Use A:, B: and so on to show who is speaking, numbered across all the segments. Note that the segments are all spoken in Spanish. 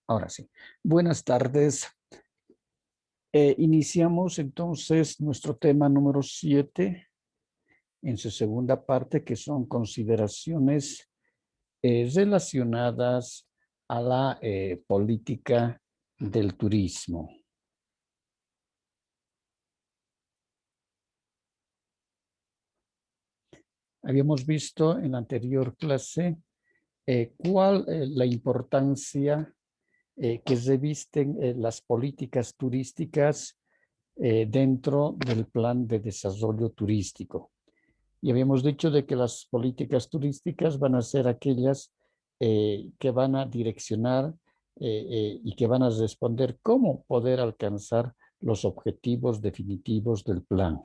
A: Ahora sí. Buenas tardes. Iniciamos entonces nuestro tema número 7 en su segunda parte, que son consideraciones relacionadas a la política del turismo. Habíamos visto en la anterior clase cuál es la importancia que revisten las políticas turísticas dentro del plan de desarrollo turístico. Y habíamos dicho de que las políticas turísticas van a ser aquellas que van a direccionar y que van a responder cómo poder alcanzar los objetivos definitivos del plan.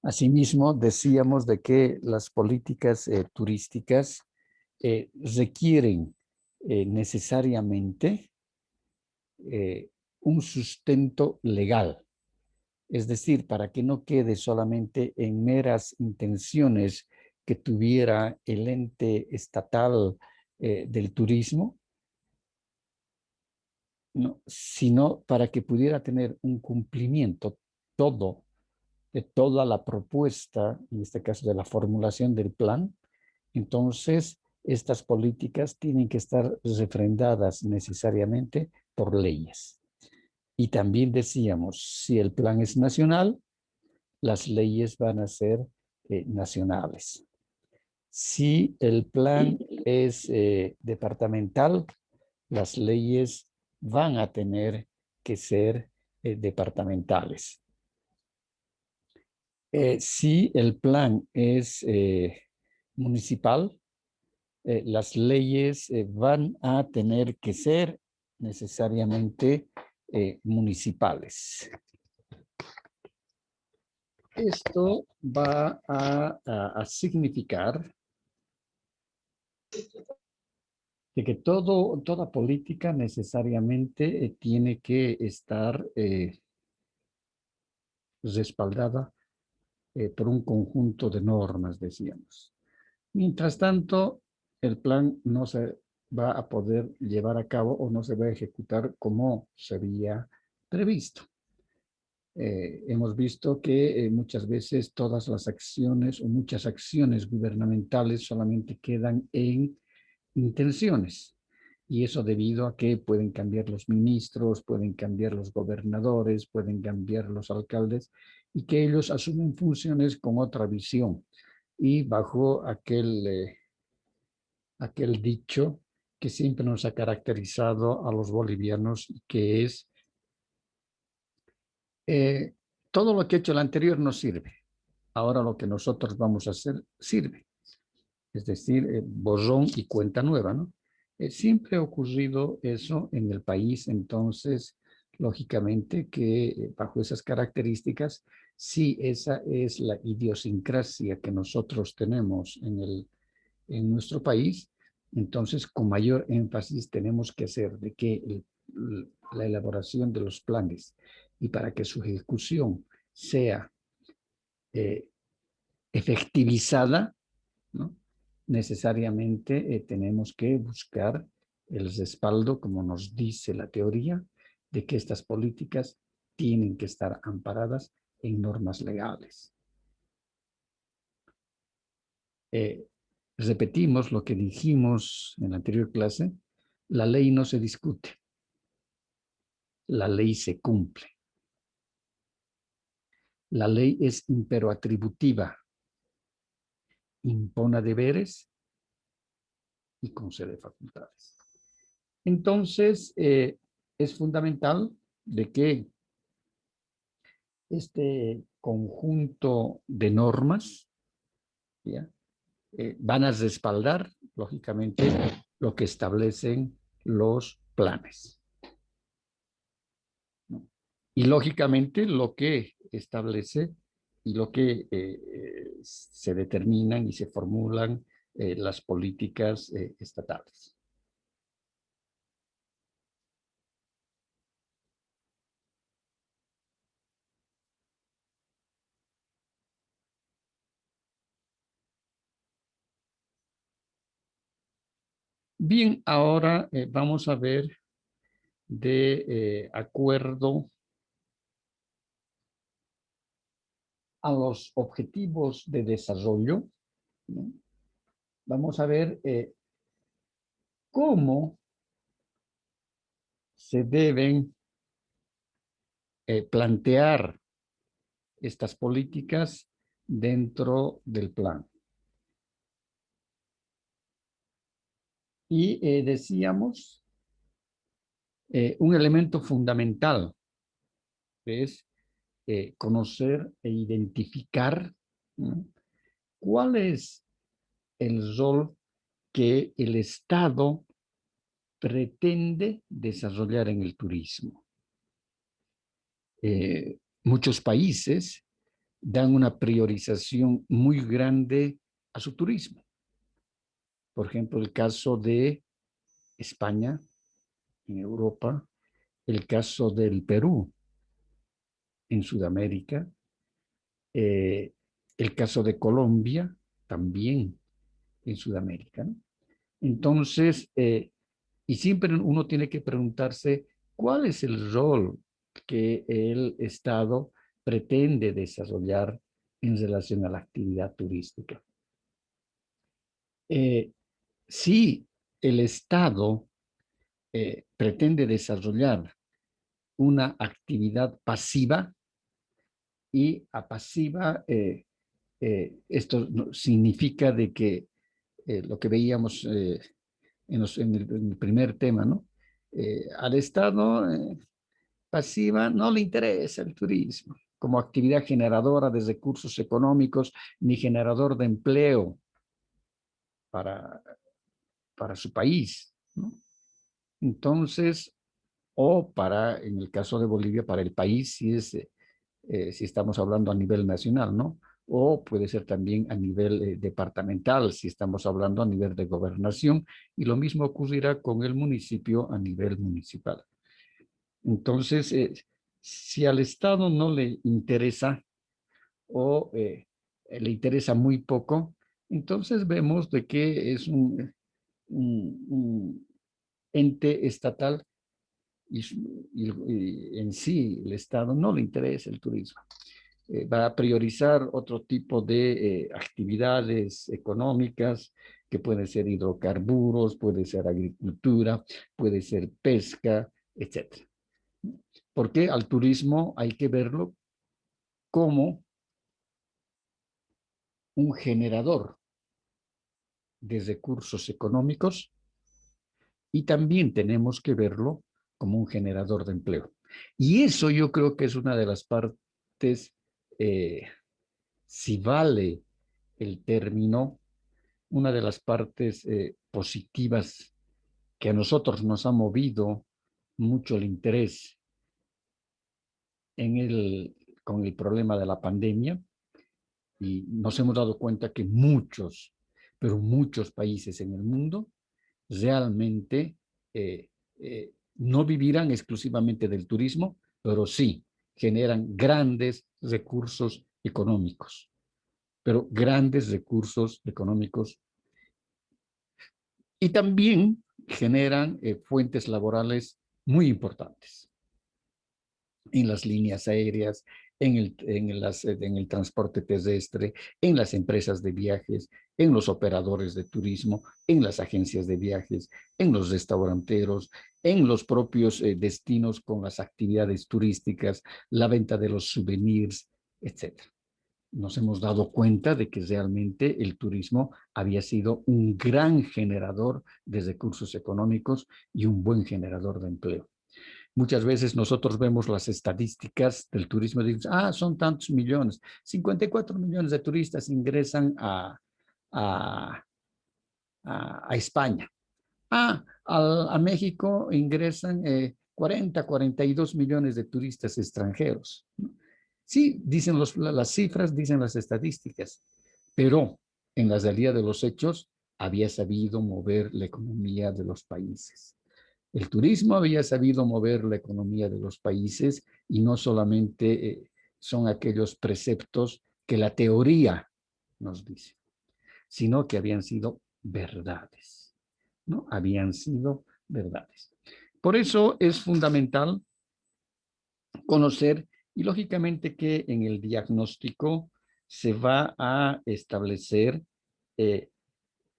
A: Asimismo, decíamos de que las políticas turísticas requieren necesariamente un sustento legal. Es decir, para que no quede solamente en meras intenciones que tuviera el ente estatal del turismo, no, sino para que pudiera tener un cumplimiento todo de toda la propuesta, en este caso de la formulación del plan. Entonces, estas políticas tienen que estar refrendadas necesariamente por leyes. Y también decíamos, si el plan es nacional, las leyes van a ser nacionales. Si el plan es departamental, las leyes van a tener que ser departamentales. Si el plan es municipal, las leyes van a tener que ser necesariamente municipales. Esto va a significar de que toda política necesariamente tiene que estar respaldada por un conjunto de normas, decíamos. Mientras tanto, el plan no se va a poder llevar a cabo o no se va a ejecutar como se había previsto. Hemos visto que muchas veces todas las acciones o muchas acciones gubernamentales solamente quedan en intenciones. Y eso debido a que pueden cambiar los ministros, pueden cambiar los gobernadores, pueden cambiar los alcaldes y que ellos asumen funciones con otra visión y bajo aquel dicho que siempre nos ha caracterizado a los bolivianos, que es eh, todo lo que ha hecho el anterior no sirve. Ahora lo que nosotros vamos a hacer sirve. Es decir, borrón y cuenta nueva, ¿no? Siempre ha ocurrido eso en el país, entonces, lógicamente que bajo esas características, sí, esa es la idiosincrasia que nosotros tenemos en nuestro país, entonces con mayor énfasis tenemos que hacer de que la elaboración de los planes y para que su ejecución sea eh, efectivizada, ¿no? Necesariamente tenemos que buscar el respaldo, como nos dice la teoría, de que estas políticas tienen que estar amparadas en normas legales. Eh, Repetimos lo que dijimos en la anterior clase, la ley no se discute, la ley se cumple. La ley es imperoatributiva, impone deberes y concede facultades. Entonces, es fundamental de que este conjunto de normas, ¿ya? Van a respaldar, lógicamente, lo que establecen los planes, ¿no? Y, lógicamente, lo que establece y lo que se determinan y se formulan las políticas estatales. Bien, ahora vamos a ver de acuerdo a los objetivos de desarrollo, ¿no? Vamos a ver cómo se deben plantear estas políticas dentro del plan. Y decíamos, un elemento fundamental es conocer e identificar, ¿no?, cuál es el rol que el Estado pretende desarrollar en el turismo. Muchos países dan una priorización muy grande a su turismo. Por ejemplo, el caso de España en Europa, el caso del Perú en Sudamérica, eh, el caso de Colombia también en Sudamérica, ¿no? Entonces, y siempre uno tiene que preguntarse cuál es el rol que el Estado pretende desarrollar en relación a la actividad turística. Si el Estado pretende desarrollar una actividad pasiva, y a pasiva, esto significa de que lo que veíamos en el primer tema, ¿no? Al Estado pasiva no le interesa el turismo como actividad generadora de recursos económicos ni generador de empleo para, para su país, ¿no? Entonces, o para, en el caso de Bolivia, para el país, si estamos hablando a nivel nacional, ¿no? O puede ser también a nivel departamental, si estamos hablando a nivel de gobernación, y lo mismo ocurrirá con el municipio a nivel municipal. Entonces, si al Estado no le interesa o le interesa muy poco, entonces vemos de que es un ente estatal y, y en sí el Estado no le interesa el turismo. Va a priorizar otro tipo de actividades económicas que pueden ser hidrocarburos, puede ser agricultura, puede ser pesca, etcétera. Porque al turismo hay que verlo como un generador de recursos económicos y también tenemos que verlo como un generador de empleo. Y eso yo creo que es una de las partes, eh, si vale el término, una de las partes positivas que a nosotros nos ha movido mucho el interés con el problema de la pandemia, y nos hemos dado cuenta que muchos, pero muchos países en el mundo realmente no vivirán exclusivamente del turismo, pero sí generan grandes recursos económicos, pero grandes recursos económicos, y también generan fuentes laborales muy importantes en las líneas aéreas, en el transporte terrestre, en las empresas de viajes, en los operadores de turismo, en las agencias de viajes, en los restauranteros, en los propios destinos con las actividades turísticas, la venta de los souvenirs, etcétera. Nos hemos dado cuenta de que realmente el turismo había sido un gran generador de recursos económicos y un buen generador de empleo. Muchas veces nosotros vemos las estadísticas del turismo y decimos, son tantos millones, 54 millones de turistas ingresan a, a España. A México ingresan 42 millones de turistas extranjeros. Sí, dicen las cifras, dicen las estadísticas, pero en la realidad de los hechos había sabido mover la economía de los países. El turismo había sabido mover la economía de los países y no solamente son aquellos preceptos que la teoría nos dice, sino que habían sido verdades. ¿no? Habían sido verdades. Por eso es fundamental conocer y lógicamente que en el diagnóstico se va a establecer eh,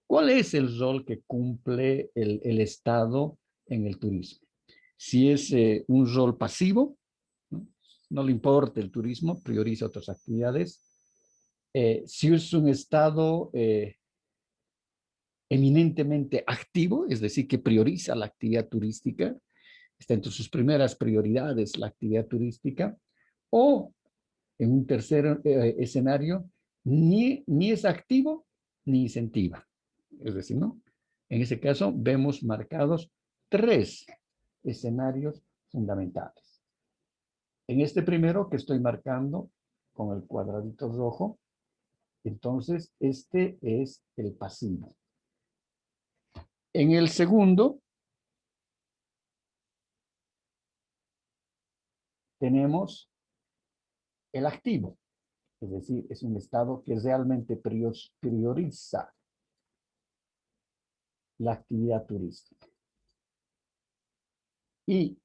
A: cuál es el rol que cumple el Estado en el turismo. Si es un rol pasivo, ¿no? No le importa el turismo, prioriza otras actividades. Si es un Estado eminentemente activo, es decir, que prioriza la actividad turística, está entre sus primeras prioridades la actividad turística, o en un tercer escenario, ni es activo ni incentiva. Es decir, ¿no? En ese caso vemos marcados tres escenarios fundamentales. En este primero que estoy marcando con el cuadradito rojo, entonces este es el pasivo. En el segundo tenemos el activo, es decir, es un estado que realmente prioriza la actividad turística. Y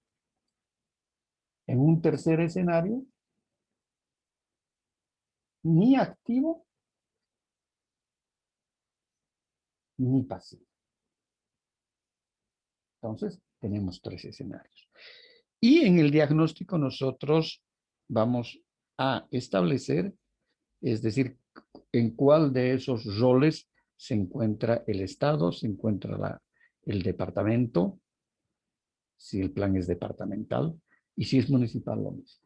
A: en un tercer escenario, ni activo ni pasivo. Entonces, tenemos tres escenarios. Y en el diagnóstico nosotros vamos a establecer, es decir, en cuál de esos roles se encuentra el Estado, se encuentra el departamento, si el plan es departamental, y si es municipal lo mismo.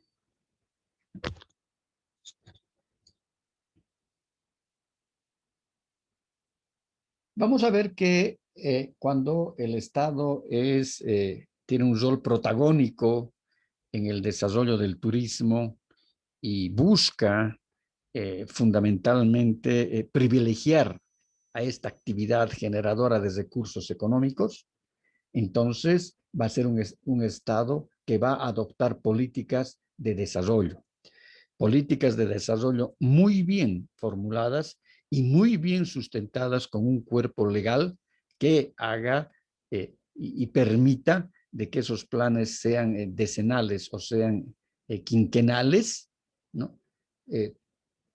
A: Vamos a ver que cuando el Estado tiene un rol protagónico en el desarrollo del turismo y busca fundamentalmente privilegiar a esta actividad generadora de recursos económicos, entonces va a ser un Estado que va a adoptar políticas de desarrollo muy bien formuladas y muy bien sustentadas con un cuerpo legal que haga y permita de que esos planes sean decenales o sean quinquenales, ¿no?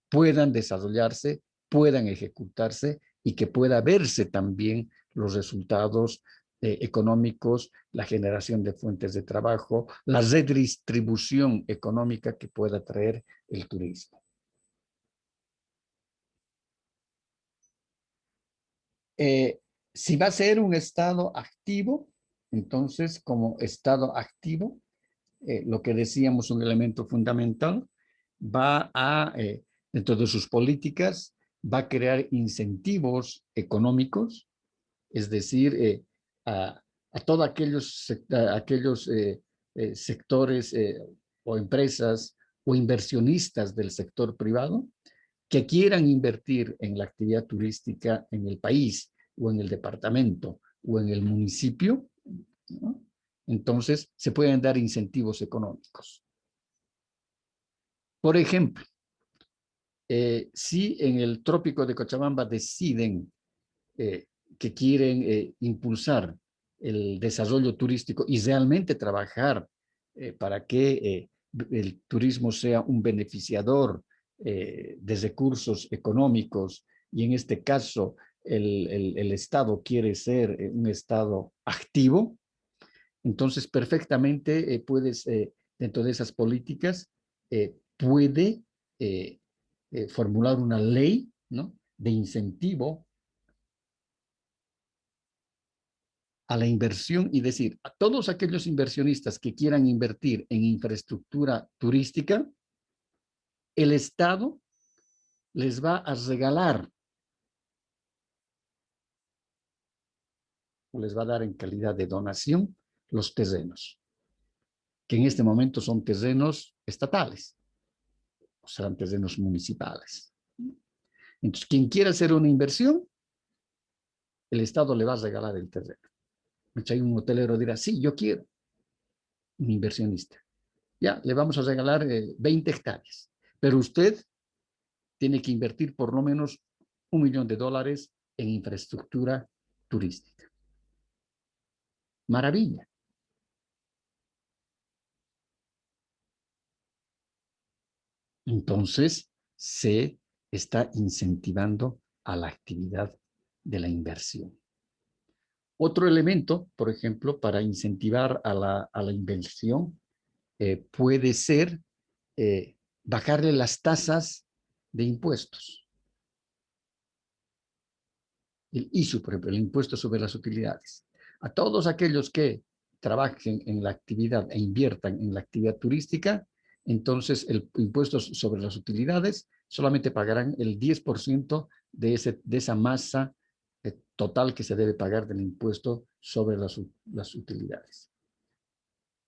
A: Puedan desarrollarse, puedan ejecutarse y que pueda verse también los resultados económicos, la generación de fuentes de trabajo, la redistribución económica que pueda traer el turismo. Si va a ser un estado activo, entonces como estado activo, lo que decíamos, un elemento fundamental, va a, dentro de sus políticas, va a crear incentivos económicos, es decir, a todos aquellos sectores o empresas o inversionistas del sector privado que quieran invertir en la actividad turística en el país o en el departamento o en el municipio, ¿no? Entonces se pueden dar incentivos económicos. Por ejemplo, si en el trópico de Cochabamba deciden que quieren impulsar el desarrollo turístico y realmente trabajar para que el turismo sea un beneficiador de recursos económicos y en este caso el Estado quiere ser un Estado activo, entonces perfectamente puedes, dentro de esas políticas, puede formular una ley, ¿no?, de incentivo a la inversión y decir a todos aquellos inversionistas que quieran invertir en infraestructura turística, el Estado les va a regalar o les va a dar en calidad de donación los terrenos, que en este momento son terrenos estatales, o serán terrenos municipales. Entonces, quien quiera hacer una inversión, el Estado le va a regalar el terreno. Entonces, hay un hotelero dirá, sí, yo quiero, un inversionista. Ya, le vamos a regalar 20 hectáreas, pero usted tiene que invertir por lo menos $1 millón en infraestructura turística. maravilla. Entonces, se está incentivando a la actividad de la inversión. Otro elemento, por ejemplo, para incentivar a la inversión puede ser bajarle las tasas de impuestos. El ISU, por ejemplo, el impuesto sobre las utilidades. A todos aquellos que trabajen en la actividad e inviertan en la actividad turística, entonces el impuesto sobre las utilidades solamente pagarán el 10% de esa masa total que se debe pagar del impuesto sobre las utilidades,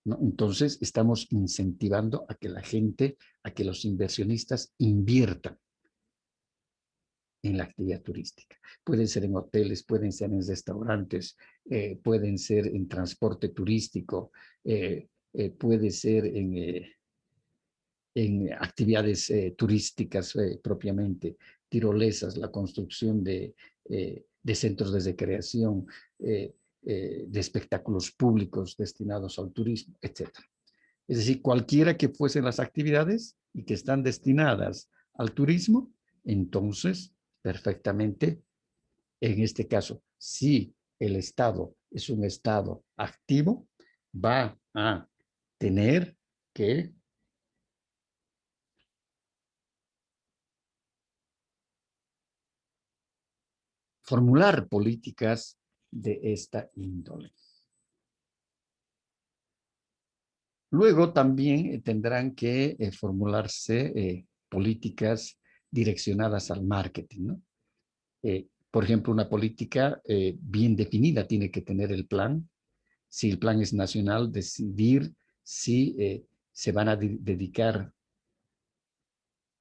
A: ¿no? Entonces estamos incentivando a que la gente, a que los inversionistas inviertan en la actividad turística. Pueden ser en hoteles, pueden ser en restaurantes, pueden ser en transporte turístico, puede ser en actividades turísticas propiamente, tirolesas, la construcción de centros de recreación, de espectáculos públicos destinados al turismo, etc. Es decir, cualquiera que fuesen las actividades y que están destinadas al turismo, entonces, perfectamente, en este caso, si el Estado es un Estado activo, va a tener que formular políticas de esta índole. Luego también tendrán que formularse políticas direccionadas al marketing, ¿no? Por ejemplo, una política bien definida tiene que tener el plan. Si el plan es nacional, decidir si se van a dedicar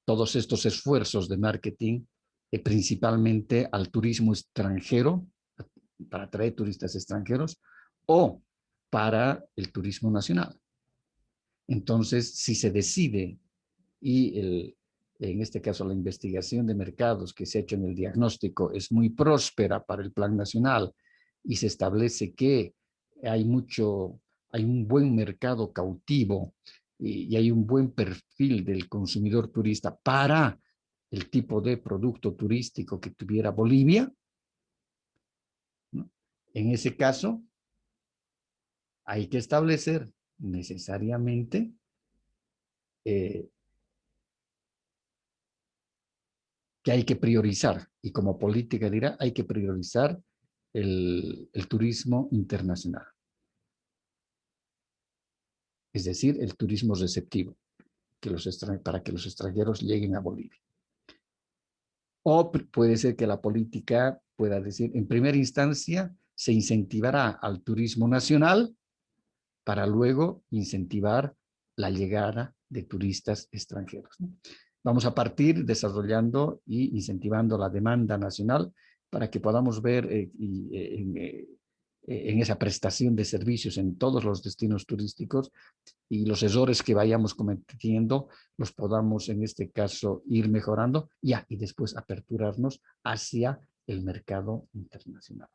A: todos estos esfuerzos de marketing principalmente al turismo extranjero, para atraer turistas extranjeros, o para el turismo nacional. Entonces, si se decide y en este caso la investigación de mercados que se ha hecho en el diagnóstico es muy próspera para el plan nacional y se establece que hay un buen mercado cautivo y hay un buen perfil del consumidor turista para el tipo de producto turístico que tuviera Bolivia, ¿no? En ese caso, hay que establecer necesariamente eh, que hay que priorizar, y como política dirá, hay que priorizar el turismo internacional, es decir, el turismo receptivo, para que los extranjeros lleguen a Bolivia. O puede ser que la política pueda decir, en primera instancia, se incentivará al turismo nacional para luego incentivar la llegada de turistas extranjeros, ¿no? Vamos a partir desarrollando y incentivando la demanda nacional para que podamos ver en esa prestación de servicios en todos los destinos turísticos y los errores que vayamos cometiendo los podamos en este caso ir mejorando y después aperturarnos hacia el mercado internacional.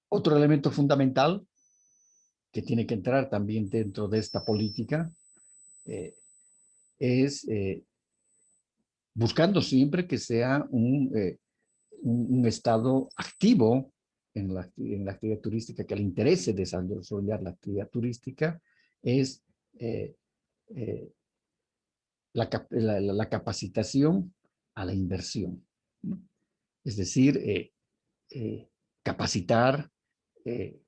A: Otro elemento fundamental que tiene que entrar también dentro de esta política eh, es buscando siempre que sea un Estado activo en la actividad turística, que le interese desarrollar la actividad turística, es eh, eh, la capacitación a la inversión, ¿no? Es decir, capacitar eh,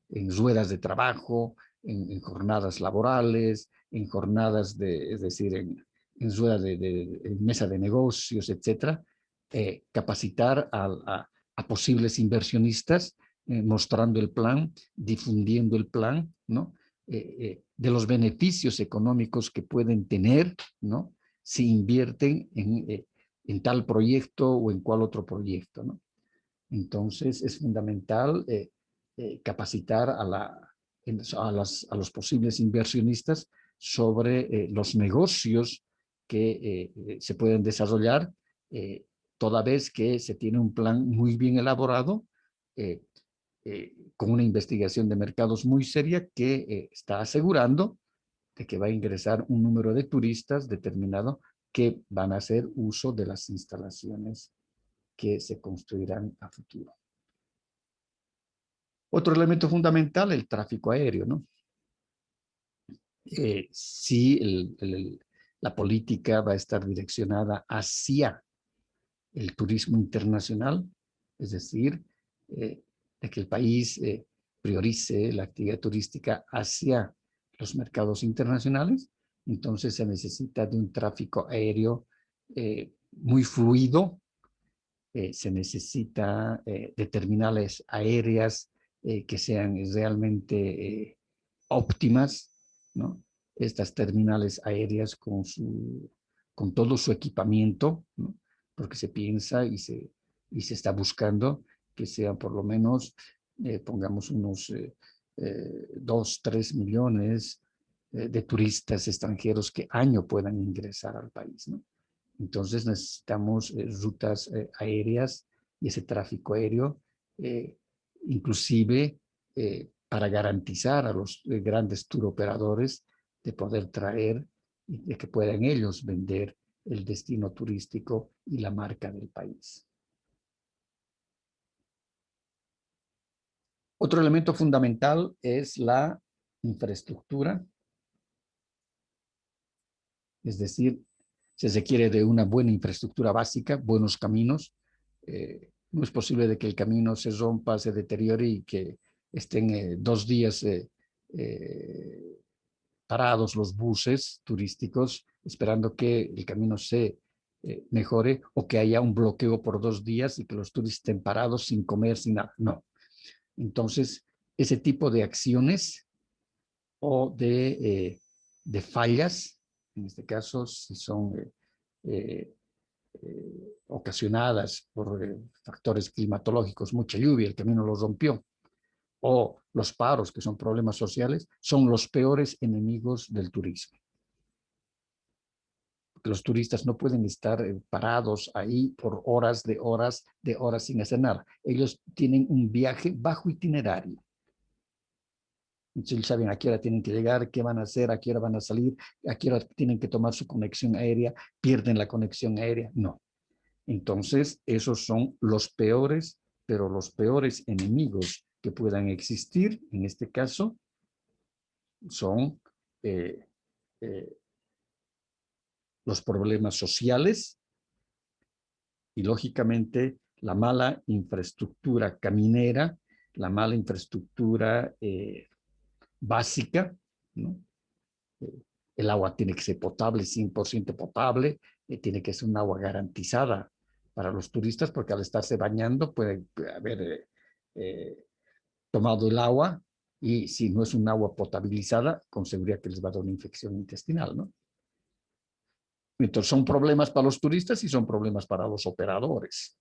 A: en ruedas de trabajo, en jornadas laborales, en jornadas es decir, en ruedas en mesa de negocios, etcétera, capacitar a posibles inversionistas, mostrando el plan, difundiendo el plan, ¿no? De los beneficios económicos que pueden tener, ¿no? Si invierten en tal proyecto o en cual otro proyecto, ¿no? Entonces, es fundamental capacitar a los posibles inversionistas sobre los negocios que se pueden desarrollar, toda vez que se tiene un plan muy bien elaborado con una investigación de mercados muy seria que está asegurando de que va a ingresar un número de turistas determinado que van a hacer uso de las instalaciones que se construirán a futuro. Otro elemento fundamental, el tráfico aéreo, ¿no? Si la política va a estar direccionada hacia el turismo internacional, es decir, de que el país priorice la actividad turística hacia los mercados internacionales, entonces se necesita de un tráfico aéreo muy fluido, se necesita de terminales aéreas que sean realmente óptimas, ¿no? Estas terminales aéreas con todo su equipamiento, ¿no? Porque se piensa y se está buscando que sean por lo menos, pongamos unos 2, 3 millones de turistas extranjeros que año puedan ingresar al país, ¿no? Entonces necesitamos rutas aéreas y ese tráfico aéreo, inclusive para garantizar a los grandes tour operadores de poder traer y de que puedan ellos vender el destino turístico y la marca del país. Otro elemento fundamental es la infraestructura, es decir, se requiere de una buena infraestructura básica, buenos caminos. No es posible de que el camino se rompa, se deteriore y que estén 2 días parados los buses turísticos esperando que el camino se mejore o que haya un bloqueo por 2 días y que los turistas estén parados sin comer, sin nada. No. Entonces, ese tipo de acciones o de fallas, en este caso, si son ocasionadas por factores climatológicos, mucha lluvia, el camino lo rompió, o los paros, que son problemas sociales, son los peores enemigos del turismo. Porque los turistas no pueden estar parados ahí por horas de horas de horas sin hacer nada. Ellos tienen un viaje bajo itinerario. Entonces saben a qué hora tienen que llegar, qué van a hacer, a qué hora van a salir, a qué hora tienen que tomar su conexión aérea, pierden la conexión aérea. No. Entonces, esos son los peores, pero los peores enemigos que puedan existir, en este caso, son eh, eh, los problemas sociales y, lógicamente, la mala infraestructura caminera, la mala infraestructura básica, ¿no? El agua tiene que ser potable, 100% potable, tiene que ser un agua garantizada para los turistas, porque al estarse bañando puede haber tomado el agua y si no es un agua potabilizada, con seguridad que les va a dar una infección intestinal, ¿no? Entonces son problemas para los turistas y son problemas para los operadores,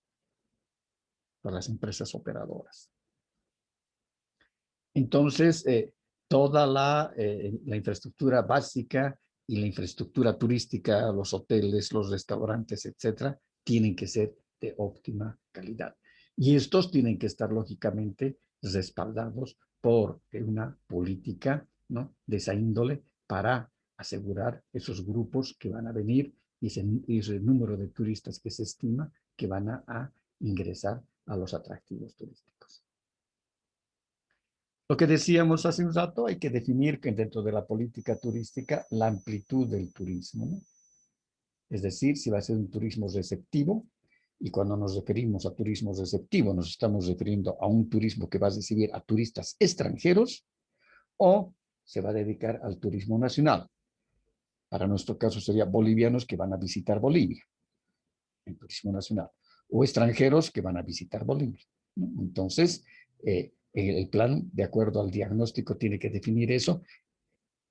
A: para las empresas operadoras. Entonces, toda la infraestructura básica y la infraestructura turística, los hoteles, los restaurantes, etcétera, tienen que ser de óptima calidad. Y estos tienen que estar, lógicamente, respaldados por una política, ¿no?, de esa índole para asegurar esos grupos que van a venir y ese número de turistas que se estima que van a ingresar a los atractivos turísticos. Lo que decíamos hace un rato, hay que definir que dentro de la política turística la amplitud del turismo, ¿no? Es decir, si va a ser un turismo receptivo, y cuando nos referimos a turismo receptivo, nos estamos refiriendo a un turismo que va a recibir a turistas extranjeros o se va a dedicar al turismo nacional. Para nuestro caso sería bolivianos que van a visitar Bolivia, en turismo nacional, o extranjeros que van a visitar Bolivia, ¿no? Entonces, el plan, de acuerdo al diagnóstico, tiene que definir eso,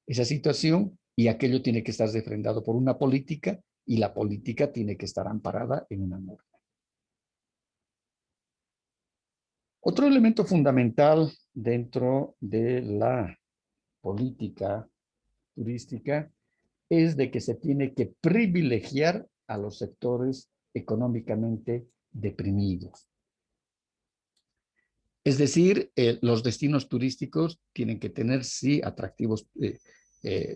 A: esa situación, y aquello tiene que estar refrendado por una política, y la política tiene que estar amparada en una norma. Otro elemento fundamental dentro de la política turística es de que se tiene que privilegiar a los sectores económicamente deprimidos. Es decir, los destinos turísticos tienen que tener, sí, atractivos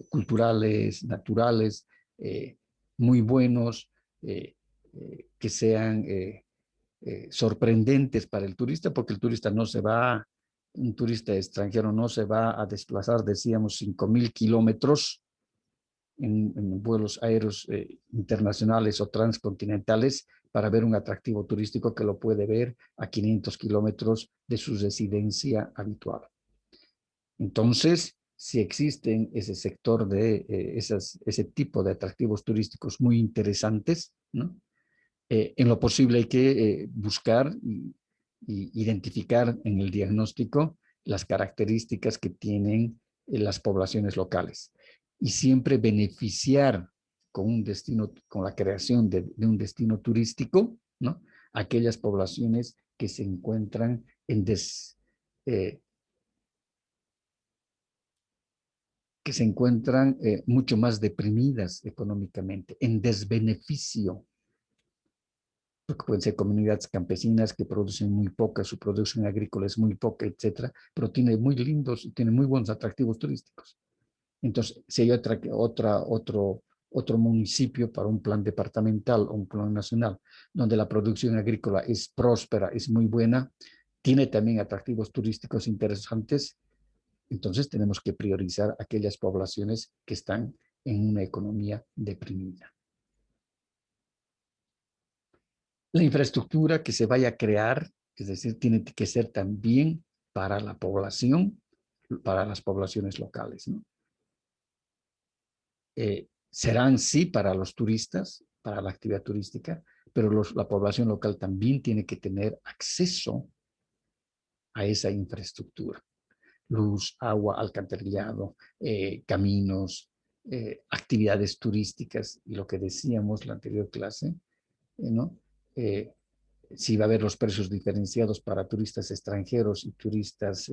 A: culturales, naturales, muy buenos, que sean sorprendentes para el turista, porque el turista no se va, un turista extranjero no se va a desplazar, decíamos, 5.000 kilómetros en vuelos aéreos internacionales o transcontinentales para ver un atractivo turístico que lo puede ver a 500 kilómetros de su residencia habitual. Entonces, si existen ese sector de ese tipo de atractivos turísticos muy interesantes, ¿no? En lo posible hay que buscar y identificar en el diagnóstico las características que tienen las poblaciones locales y siempre beneficiar con un destino, con la creación de un destino turístico, ¿no? Aquellas poblaciones que se encuentran eh, mucho más deprimidas económicamente, en desbeneficio, porque pueden ser comunidades campesinas que producen muy poca, su producción agrícola es muy poca, etcétera, pero tiene muy buenos atractivos turísticos. Entonces, si hay otro municipio para un plan departamental o un plan nacional, donde la producción agrícola es próspera, es muy buena, tiene también atractivos turísticos interesantes, entonces tenemos que priorizar aquellas poblaciones que están en una economía deprimida. La infraestructura que se vaya a crear, es decir, tiene que ser también para la población, para las poblaciones locales, ¿no? Serán sí para los turistas, para la actividad turística, pero la población local también tiene que tener acceso a esa infraestructura. Luz, agua, alcantarillado, caminos, actividades turísticas y lo que decíamos en la anterior clase, ¿no? Si va a haber los precios diferenciados para turistas extranjeros y turistas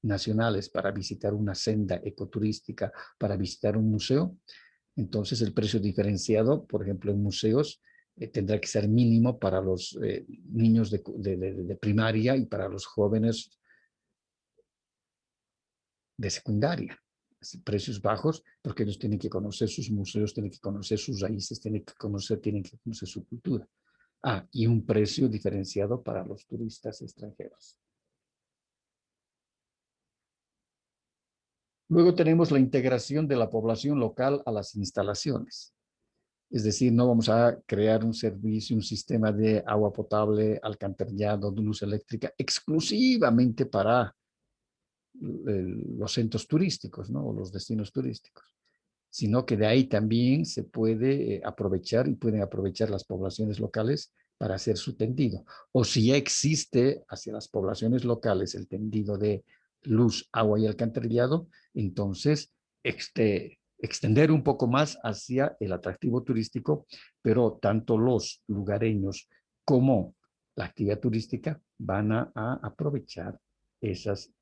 A: nacionales para visitar una senda ecoturística, para visitar un museo, entonces el precio diferenciado, por ejemplo, en museos, tendrá que ser mínimo para los niños de primaria y para los jóvenes de secundaria. Precios bajos, porque ellos tienen que conocer sus museos, tienen que conocer sus raíces, tienen que conocer su cultura. Y un precio diferenciado para los turistas extranjeros. Luego tenemos la integración de la población local a las instalaciones. Es decir, no vamos a crear un servicio, un sistema de agua potable, alcantarillado, de luz eléctrica, exclusivamente para los centros turísticos, ¿no? O los destinos turísticos, sino que de ahí también se puede aprovechar y pueden aprovechar las poblaciones locales para hacer su tendido. O si ya existe hacia las poblaciones locales el tendido de luz, agua y alcantarillado, entonces extender un poco más hacia el atractivo turístico, pero tanto los lugareños como la actividad turística van a aprovechar esos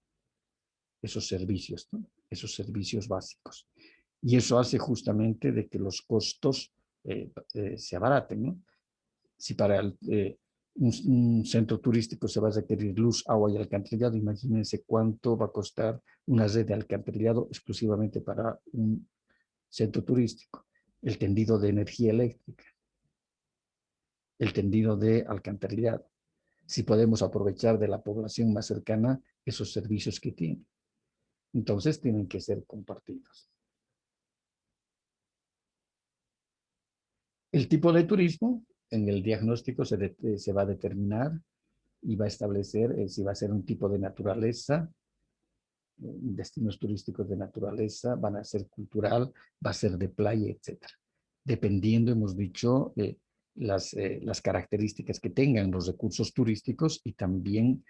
A: servicios, ¿no? Esos servicios básicos. Y eso hace justamente de que los costos se abaraten, ¿no? Si para un centro turístico se va a requerir luz, agua y alcantarillado, imagínense cuánto va a costar una red de alcantarillado exclusivamente para un centro turístico. El tendido de energía eléctrica, el tendido de alcantarillado. Si podemos aprovechar de la población más cercana esos servicios que tiene. Entonces tienen que ser compartidos. El tipo de turismo en el diagnóstico se va a determinar y va a establecer si va a ser un tipo de naturaleza, destinos turísticos de naturaleza, van a ser cultural, va a ser de playa, etcétera. Dependiendo, hemos dicho, las características que tengan los recursos turísticos y también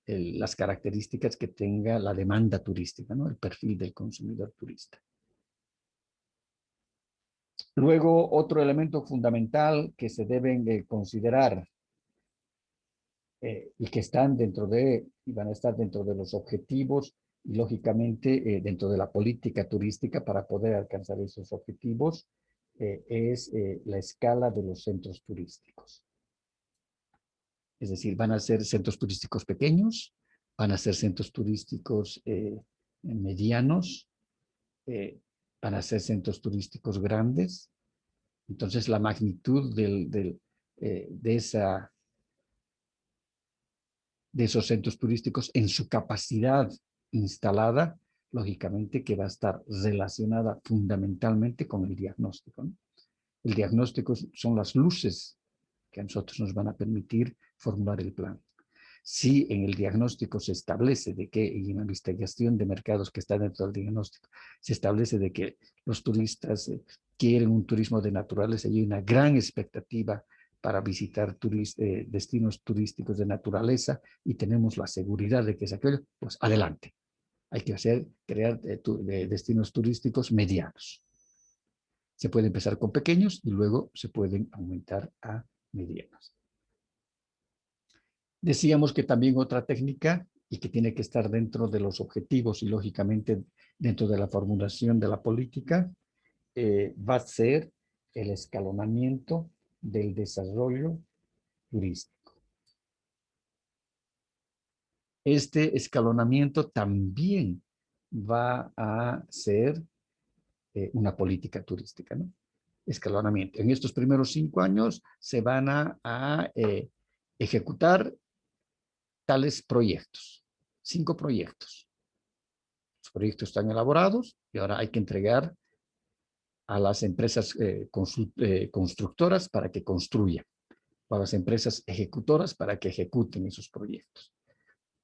A: las características que tenga la demanda turística, ¿no? El perfil del consumidor turista. Luego, otro elemento fundamental que se deben considerar y que están y van a estar dentro de los objetivos y lógicamente dentro de la política turística para poder alcanzar esos objetivos, es la escala de los centros turísticos. Es decir, van a ser centros turísticos pequeños, van a ser centros turísticos medianos, van a ser centros turísticos grandes. Entonces, la magnitud de esos centros turísticos en su capacidad instalada, lógicamente que va a estar relacionada fundamentalmente con el diagnóstico, ¿no? El diagnóstico son las luces que a nosotros nos van a permitir formular el plan. Si en el diagnóstico se establece de que, y en la investigación de mercados que está dentro del diagnóstico, se establece de que los turistas quieren un turismo de naturaleza y hay una gran expectativa para visitar destinos turísticos de naturaleza y tenemos la seguridad de que es aquello, pues adelante. Hay que crear destinos turísticos medianos. Se puede empezar con pequeños y luego se pueden aumentar a medianos. Decíamos que también otra técnica y que tiene que estar dentro de los objetivos y lógicamente dentro de la formulación de la política va a ser el escalonamiento del desarrollo turístico. Este escalonamiento también va a ser una política turística, ¿no? Escalonamiento. En estos primeros 5 años se van a ejecutar tales proyectos, 5 proyectos. Los proyectos están elaborados y ahora hay que entregar a las empresas constructoras para que construyan, a las empresas ejecutoras para que ejecuten esos proyectos.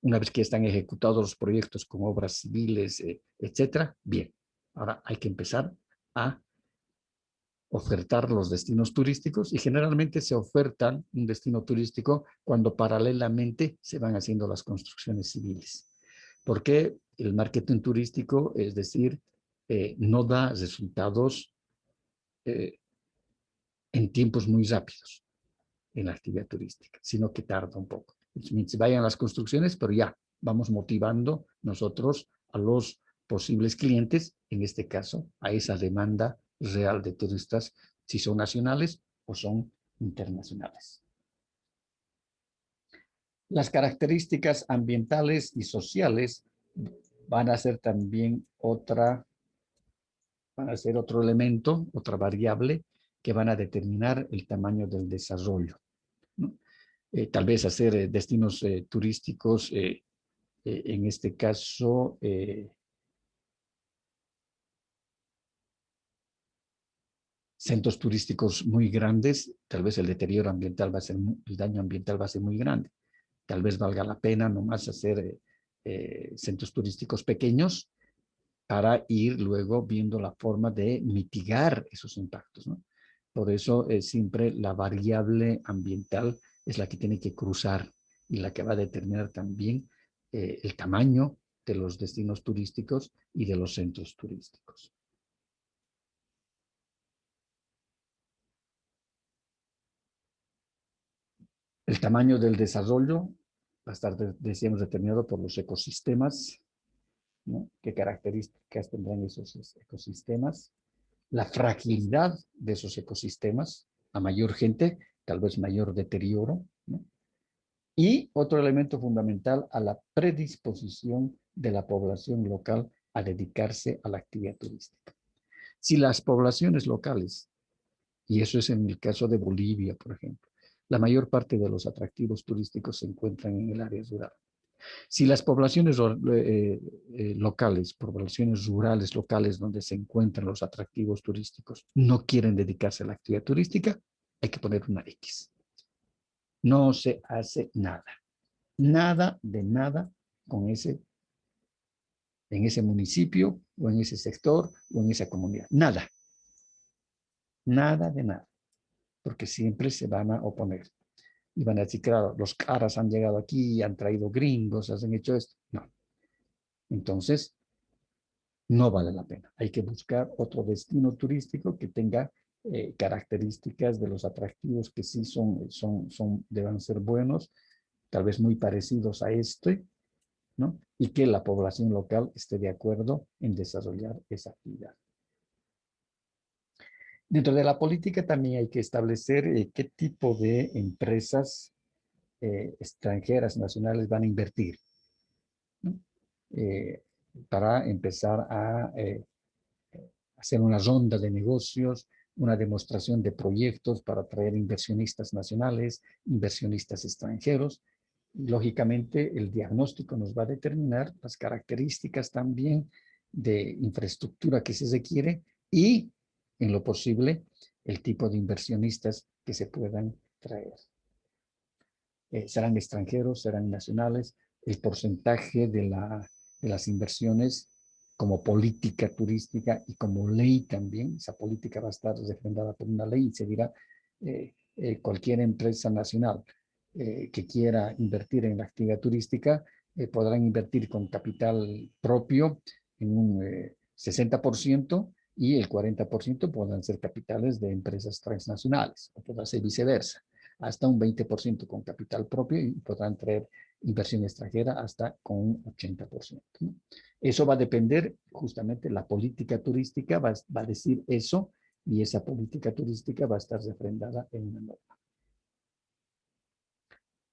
A: Una vez que están ejecutados los proyectos con obras civiles, etcétera, bien. Ahora hay que empezar a ofertar los destinos turísticos y generalmente se ofertan un destino turístico cuando paralelamente se van haciendo las construcciones civiles. ¿Por qué el marketing turístico? Es decir, no da resultados en tiempos muy rápidos en la actividad turística, sino que tarda un poco. Se vayan las construcciones, pero ya vamos motivando nosotros a los posibles clientes, en este caso, a esa demanda real de turistas, si son nacionales o son internacionales. Las características ambientales y sociales van a ser también otro elemento, otra variable que van a determinar el tamaño del desarrollo, ¿no? Tal vez hacer destinos turísticos, en este caso, centros turísticos muy grandes, tal vez el deterioro ambiental va a ser, el daño ambiental va a ser muy grande. Tal vez valga la pena nomás hacer centros turísticos pequeños para ir luego viendo la forma de mitigar esos impactos, ¿no? Por eso siempre la variable ambiental es la que tiene que cruzar y la que va a determinar también el tamaño de los destinos turísticos y de los centros turísticos. El tamaño del desarrollo va a estar, decíamos, determinado por los ecosistemas, ¿no? ¿Qué características tendrán esos ecosistemas? La fragilidad de esos ecosistemas, a mayor gente, tal vez mayor deterioro, ¿no? Y otro elemento fundamental, a la predisposición de la población local a dedicarse a la actividad turística. Si las poblaciones locales, y eso es en el caso de Bolivia, por ejemplo, la mayor parte de los atractivos turísticos se encuentran en el área rural. Si las poblaciones locales, poblaciones rurales locales donde se encuentran los atractivos turísticos, no quieren dedicarse a la actividad turística, hay que poner una X. No se hace nada. Nada de nada con en ese municipio o en ese sector o en esa comunidad. Nada. Nada de nada. Porque siempre se van a oponer. Y van a decir, claro, los caras han llegado aquí, han traído gringos, han hecho esto. No. Entonces, no vale la pena. Hay que buscar otro destino turístico que tenga características de los atractivos que sí deben ser buenos, tal vez muy parecidos a este, ¿no? Y que la población local esté de acuerdo en desarrollar esa actividad. Dentro de la política también hay que establecer qué tipo de empresas extranjeras, nacionales van a invertir, ¿no? Para empezar a hacer una ronda de negocios, una demostración de proyectos para atraer inversionistas nacionales, inversionistas extranjeros. Lógicamente, el diagnóstico nos va a determinar las características también de infraestructura que se requiere y, en lo posible, el tipo de inversionistas que se puedan traer. Serán extranjeros, serán nacionales, el porcentaje de las inversiones como política turística y como ley también. Esa política va a estar refrendada por una ley y se dirá cualquier empresa nacional que quiera invertir en la actividad turística podrán invertir con capital propio en un 60% y el 40% podrán ser capitales de empresas transnacionales, o podrá ser viceversa, hasta un 20% con capital propio y podrán traer inversión extranjera hasta con un 80%, ¿no? Eso va a depender, justamente la política turística va a decir eso, y esa política turística va a estar refrendada en una norma.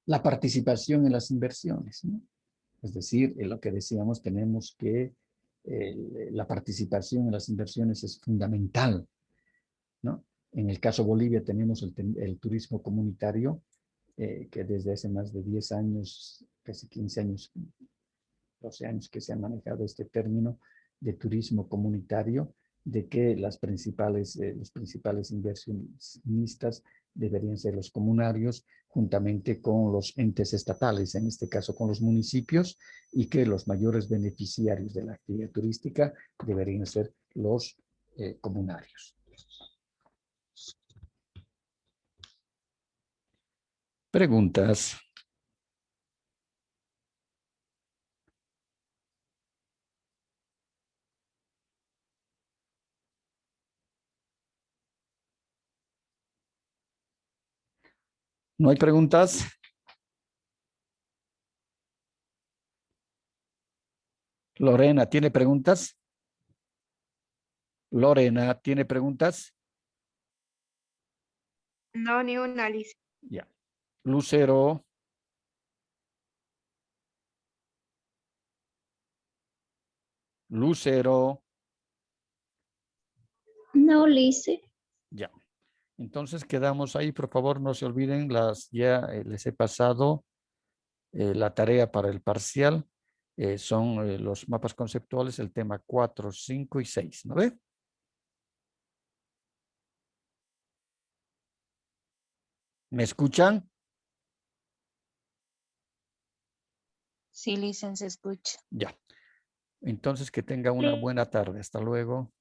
A: La participación en las inversiones, ¿no? Es decir, en lo que decíamos, tenemos que la participación en las inversiones es fundamental, ¿no? En el caso Bolivia tenemos el turismo comunitario, que desde hace más de 10 años, casi 15 años, 12 años que se ha manejado este término de turismo comunitario, de que los principales inversionistas deberían ser los comunarios, juntamente con los entes estatales, en este caso con los municipios, y que los mayores beneficiarios de la actividad turística deberían ser los comunarios. Preguntas. ¿No hay preguntas? Lorena, ¿tiene preguntas? Lorena, ¿tiene preguntas?
B: No, ni una, Liz.
A: Ya. Lucero. Lucero.
C: No, Liz.
A: Ya. Entonces quedamos ahí, por favor, no se olviden, ya les he pasado la tarea para el parcial. Son los mapas conceptuales, el tema 4, 5 y 6, ¿no ve? ¿Me escuchan?
D: Sí, Liz, se escucha.
A: Ya. Entonces que tenga una buena tarde. Hasta luego.